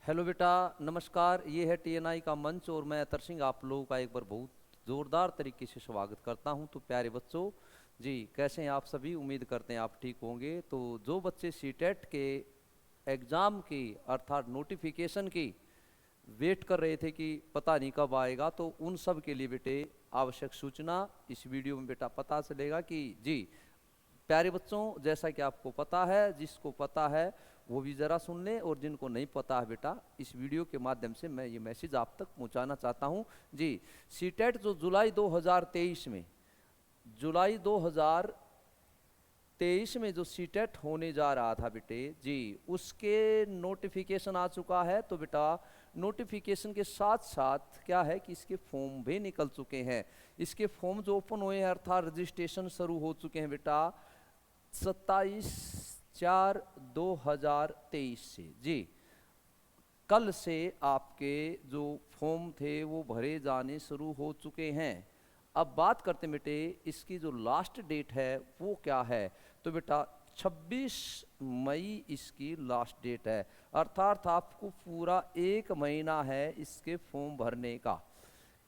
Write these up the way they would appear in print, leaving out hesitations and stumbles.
Hello बेटा, नमस्कार। ये है टीएनआई का मंच और मैं अतर सिंह आप लोगों का एक बार बहुत ज़ोरदार तरीके से स्वागत करता हूं। तो प्यारे बच्चों जी, कैसे हैं आप सभी? उम्मीद करते हैं आप ठीक होंगे। तो जो बच्चे सीटेट के एग्ज़ाम की अर्थात नोटिफिकेशन की वेट कर रहे थे कि पता नहीं कब आएगा, तो उन सब के लिए बेटे आवश्यक सूचना इस वीडियो में बेटा पता चलेगा कि जी प्यारे बच्चों, जैसा कि आपको पता है, जिसको पता है वो भी ज़रा सुन लें, और जिनको नहीं पता है बेटा, इस वीडियो के माध्यम से मैं ये मैसेज आप तक पहुंचाना चाहता हूं। जी, सीटेट जो जुलाई 2023 में जो सीटेट होने जा रहा था बेटे जी, उसके नोटिफिकेशन आ चुका है। तो बेटा नोटिफिकेशन के साथ साथ क्या है कि इसके फॉर्म भी निकल चुके हैं। इसके फॉर्म जो ओपन हुए हैं अर्थात रजिस्ट्रेशन शुरू हो चुके हैं बेटा 27/4/2023 से। जी, कल से आपके जो फॉर्म थे वो भरे जाने शुरू हो चुके हैं। अब बात करते हैं बेटे, इसकी जो लास्ट डेट है वो क्या है। तो बेटा 26 मई इसकी लास्ट डेट है, अर्थात आपको पूरा 1 महीना है इसके फॉर्म भरने का।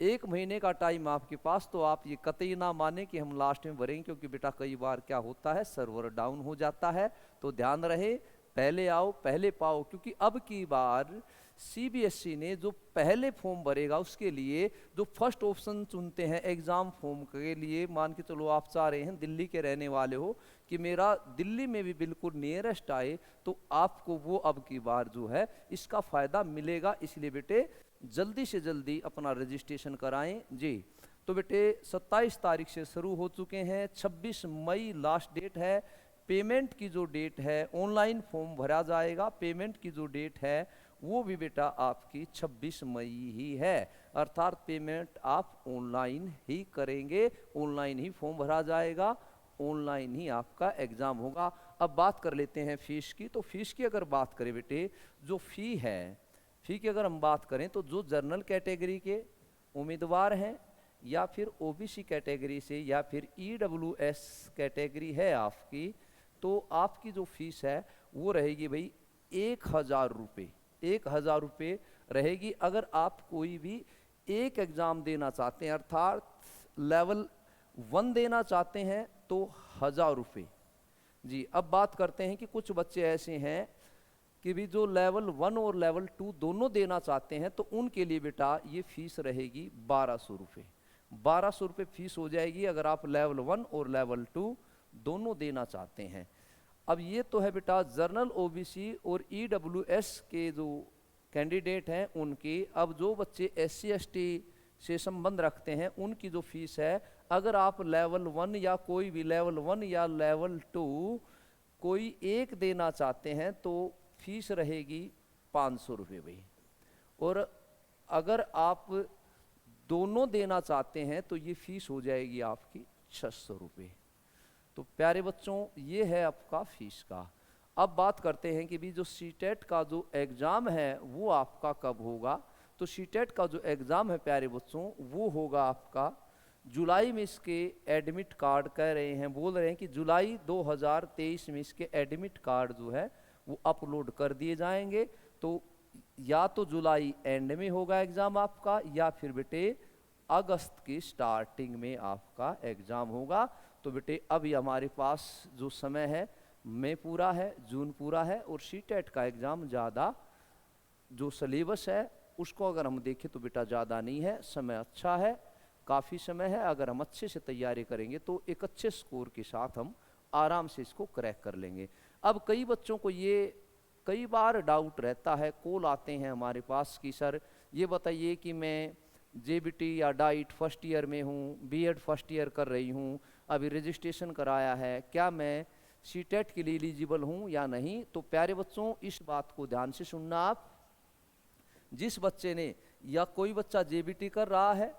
1 महीने का टाइम आपके पास। तो आप ये कतई ना माने कि हम लास्ट में भरेंगे, क्योंकि बेटा कई बार क्या होता है, सर्वर डाउन हो जाता है। तो ध्यान रहे, पहले आओ पहले पाओ, क्योंकि अब की बार सीबीएसई ने जो पहले फॉर्म भरेगा उसके लिए जो फर्स्ट ऑप्शन चुनते हैं एग्जाम फॉर्म के लिए, मान के चलो आप चाह रहे हैं, दिल्ली के रहने वाले हो, कि मेरा दिल्ली में भी बिल्कुल नियरेस्ट आए, तो आपको वो अब की बार जो है इसका फायदा मिलेगा। इसलिए बेटे जल्दी से जल्दी अपना रजिस्ट्रेशन कराएं। जी, तो बेटे 27 तारीख से शुरू हो चुके हैं, 26 मई लास्ट डेट है। पेमेंट की जो डेट है, ऑनलाइन फॉर्म भरा जाएगा, पेमेंट की जो डेट है वो भी बेटा आपकी 26 मई ही है, अर्थात पेमेंट आप ऑनलाइन ही करेंगे, ऑनलाइन ही फॉर्म भरा जाएगा, ऑनलाइन ही आपका एग्जाम होगा। अब बात कर लेते हैं फीस की। तो फीस की अगर बात करें बेटे, जो फी है, फी की अगर हम बात करें तो जो जनरल कैटेगरी के उम्मीदवार हैं या फिर ओबीसी कैटेगरी से या फिर ईडब्ल्यूएस कैटेगरी है आपकी, तो आपकी जो फीस है वो रहेगी भाई 1,000 रुपये। 1,000 रुपये रहेगी। अगर आप कोई भी एक एग्जाम देना चाहते हैं अर्थात लेवल 1 देना चाहते हैं तो 1,000 रुपये। जी, अब बात करते हैं कि कुछ बच्चे ऐसे हैं कि भी जो लेवल 1 और लेवल 2 दोनों देना चाहते हैं, तो उनके लिए बेटा ये फीस रहेगी 1,200 रुपये। 1,200 रुपये फीस हो जाएगी अगर आप लेवल 1 और लेवल 2 दोनों देना चाहते हैं। अब ये तो है बेटा जर्नल ओबीसी और ईडब्ल्यूएस के जो कैंडिडेट हैं उनकी। अब जो बच्चे एससी एसटी से संबंध रखते हैं उनकी जो फीस है, अगर आप लेवल 1 या कोई भी लेवल 1 या लेवल 2 कोई एक देना चाहते हैं तो फीस रहेगी 500 रुपये भाई। और अगर आप दोनों देना चाहते हैं तो ये फीस हो जाएगी आपकी 600 रुपये। तो प्यारे बच्चों, ये है आपका फीस का। अब बात करते हैं कि भी जो सीटेट का जो एग्ज़ाम है वो आपका कब होगा। तो सीटेट का जो एग्ज़ाम है प्यारे बच्चों वो होगा आपका जुलाई में। इसके एडमिट कार्ड कह रहे हैं, बोल रहे हैं कि जुलाई 2023 में इसके एडमिट कार्ड जो है वो अपलोड कर दिए जाएंगे। तो या तो जुलाई एंड में होगा एग्ज़ाम आपका, या फिर बेटे अगस्त की स्टार्टिंग में आपका एग्ज़ाम होगा। तो बेटे अभी हमारे पास जो समय है, मई पूरा है, जून पूरा है, और सीटेट का एग्ज़ाम ज़्यादा जो सिलेबस है उसको अगर हम देखें तो बेटा ज़्यादा नहीं है, समय अच्छा है, काफ़ी समय है। अगर हम अच्छे से तैयारी करेंगे तो एक अच्छे स्कोर के साथ हम आराम से इसको क्रैक कर लेंगे। अब कई बच्चों को ये कई बार डाउट रहता है, कॉल आते हैं हमारे पास कि सर ये बताइए कि मैं जेबीटी या डाइट फर्स्ट ईयर में हूँ, बीएड फर्स्ट ईयर कर रही हूँ, अभी रजिस्ट्रेशन कराया है, क्या मैं सीटेट के लिए एलिजिबल हूँ या नहीं। तो प्यारे बच्चों, इस बात को ध्यान से सुनना आप। जिस बच्चे ने, या कोई बच्चा जेबीटी कर रहा है,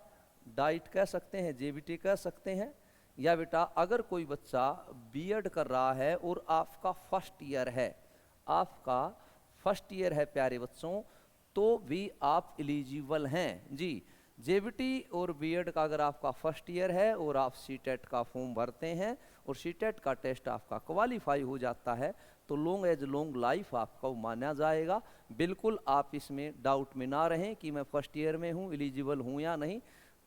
डाइट कह सकते हैं, जेबीटी कह सकते हैं, या बेटा अगर कोई बच्चा बीएड कर रहा है और आपका फर्स्ट ईयर है, आपका फर्स्ट ईयर है प्यारे बच्चों, तो भी आप एलिजिबल हैं। जी, जेबीटी और बीएड का अगर आपका फर्स्ट ईयर है और आप सीटेट का फॉर्म भरते हैं और सीटेट का टेस्ट आपका क्वालिफाई हो जाता है, तो लॉन्ग एज लॉन्ग लाइफ आपका वो माना जाएगा। बिल्कुल आप इसमें डाउट में ना रहें कि मैं फर्स्ट ईयर में हूँ, एलिजिबल हूँ या नहीं।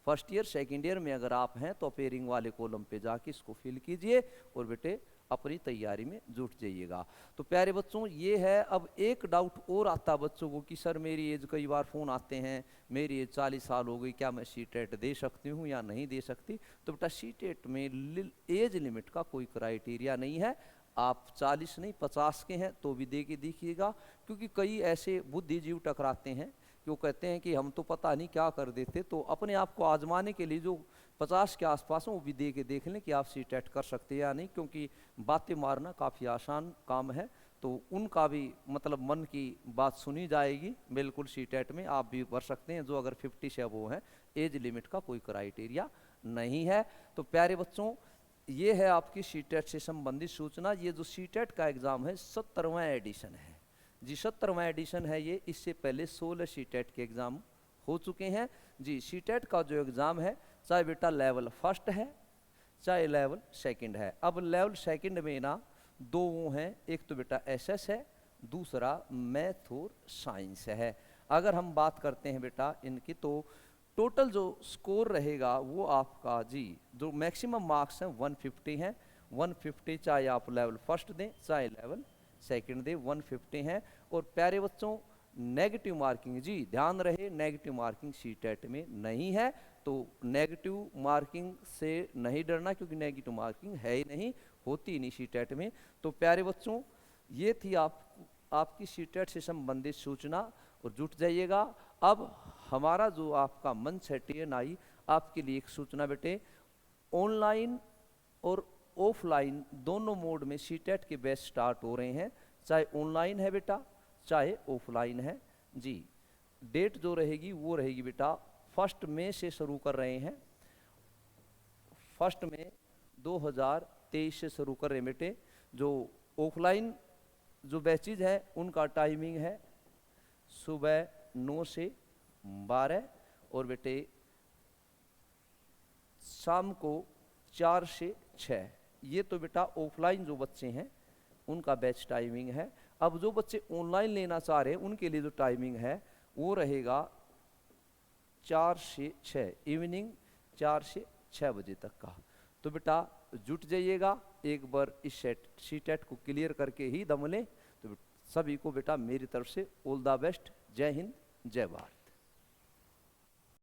फर्स्ट ईयर सेकेंड ईयर में अगर आप हैं तो अपेयरिंग वाले कॉलम पे जाके इसको फिल कीजिए और बेटे अपनी तैयारी में जुट जाइएगा। तो प्यारे बच्चों ये है। अब एक डाउट और आता बच्चों को कि सर मेरी एज, कई बार फ़ोन आते हैं मेरी एज 40 साल हो गई, क्या मैं सी-टेट दे सकती हूँ या नहीं दे सकती। तो बेटा सी-टेट में एज लिमिट का कोई क्राइटेरिया नहीं है। आप 40 नहीं 50 के हैं तो भी दे के देखिएगा, क्योंकि कई ऐसे बुद्धिजीव टकराते हैं कि वो कहते हैं कि हम तो पता नहीं क्या कर देते। तो अपने आप को आजमाने के लिए जो 50 के आसपास हो वो भी दे के देख लें कि आप सी-टेट कर सकते हैं या नहीं, क्योंकि बातें मारना काफ़ी आसान काम है। तो उनका भी मतलब मन की बात सुनी जाएगी। बिल्कुल सी-टेट में आप भी भर सकते हैं जो अगर 50 से अबव हैं। एज लिमिट का कोई क्राइटेरिया नहीं है। तो प्यारे बच्चों ये है आपकी सी-टेट से संबंधित सूचना। ये जो सी-टेट का एग्ज़ाम है 70वां एडिशन है जी, 70वां एडिशन है ये। इससे पहले 16 सी-टेट के एग्ज़ाम हो चुके हैं जी। सी-टेट का जो एग्ज़ाम है चाहे बेटा लेवल फर्स्ट है चाहे लेवल सेकंड है। अब लेवल सेकंड में ना दो वो हैं, एक तो बेटा एसएस है, दूसरा मैथ और साइंस है। अगर हम बात करते हैं बेटा इनकी तो टोटल जो स्कोर रहेगा वो आपका जी जो मैक्सिमम मार्क्स हैं 150 हैं। 150 चाहे आप लेवल फर्स्ट दें चाहे लेवल सेकंड दें 150 हैं। और प्यारे बच्चों नेगेटिव मार्किंग जी ध्यान रहे, नेगेटिव मार्किंग सी-टेट में नहीं है। तो नेगेटिव मार्किंग से नहीं डरना, क्योंकि नेगेटिव मार्किंग है ही नहीं, होती ही नहीं सी-टेट में। तो प्यारे बच्चों ये थी आपकी सी-टेट से संबंधित सूचना, और जुट जाइएगा। अब हमारा जो आपका मंच है TNI आपके लिए एक सूचना बेटे, ऑनलाइन और ऑफलाइन दोनों मोड में सी-टेट के बैच स्टार्ट हो रहे हैं। चाहे ऑनलाइन है बेटा चाहे ऑफलाइन है जी। डेट जो रहेगी वो रहेगी बेटा 1 मई से शुरू कर रहे हैं। 1 मई 2023 से शुरू कर रहे हैं बेटे। जो ऑफलाइन जो बैचेज है उनका टाइमिंग है सुबह 9 से 12 और बेटे शाम को 4 से 6। ये तो बेटा ऑफलाइन जो बच्चे हैं उनका बैच टाइमिंग है। अब जो बच्चे ऑनलाइन लेना चाह रहे हैं उनके लिए जो टाइमिंग है वो रहेगा 4 से 6, इवनिंग 4 से 6 बजे तक का। तो बेटा जुट जाइएगा, एक बार इस सी-टेट को क्लियर करके ही दम लें। तो सभी को बेटा मेरी तरफ से ऑल द बेस्ट। जय हिंद जय भारत।